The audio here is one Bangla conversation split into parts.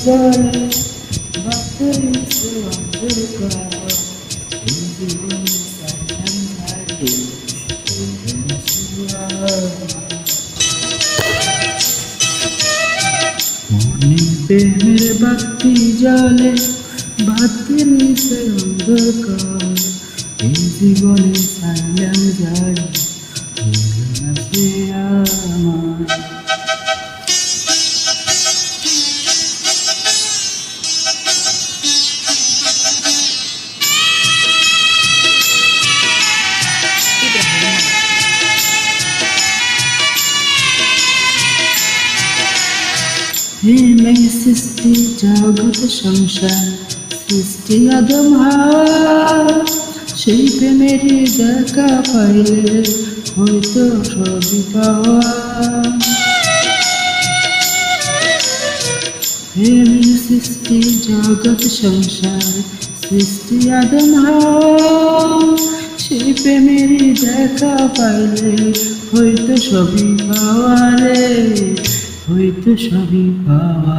জলে বাতের নিচে অন্ধকার এই জীবনে সাইলাম ঘাটে মনে প্রেমের বাতি জলে বাতের নিচে অন্ধকার এই জীবনে সাইলাম যায় না সে আমার। প্রেমে সৃষ্টি জগৎ সংসার সৃষ্টি আদম হাওয়া সেই প্রেমেরই দেখা পাইলে হয়তো সবই পাওয়া। প্রেমে সৃষ্টি জগৎ সংসার সৃষ্টি আদম হাওয়া সেই প্রেমেরই দেখা পাইলে হয়তো সবই পাওয়া রে হয়তো সবই পাওয়া।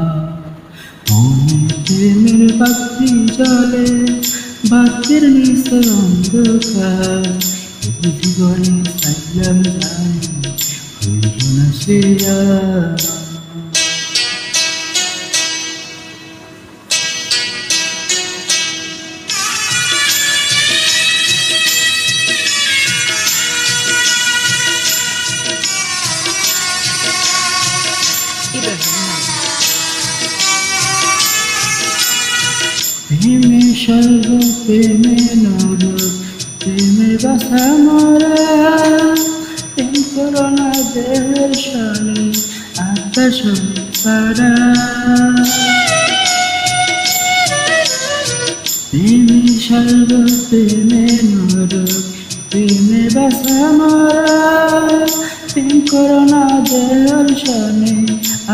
মনে প্রেমের বাতি জলে বাতের নিচে অন্ধকার এই জীবনে সাইলাম যায় হইল না সে আর। প্রেমে স্বর্গ প্রেমে নরক প্রেমে বাসা মরা প্রেম করোনা দেহের সনে আত্মা সনে সারা। প্রেমে স্বর্গ প্রেমে নরক প্রেমে বাসা মরা প্রেম করোনা দেহের সনে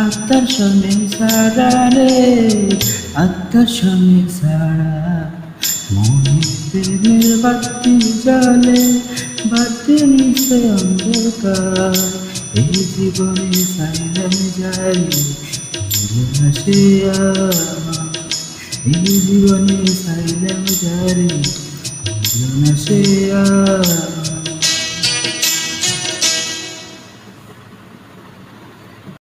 আত্মার সনে সারা রে আত্মার সনে সারা। মনে প্রেমের বাতি জলে বাতের নিচে অন্ধকার এই জীবনে সাইলাম যায় হইল না সে আমার। এই জীবনে সাইলাম যায় হইল না সে আর।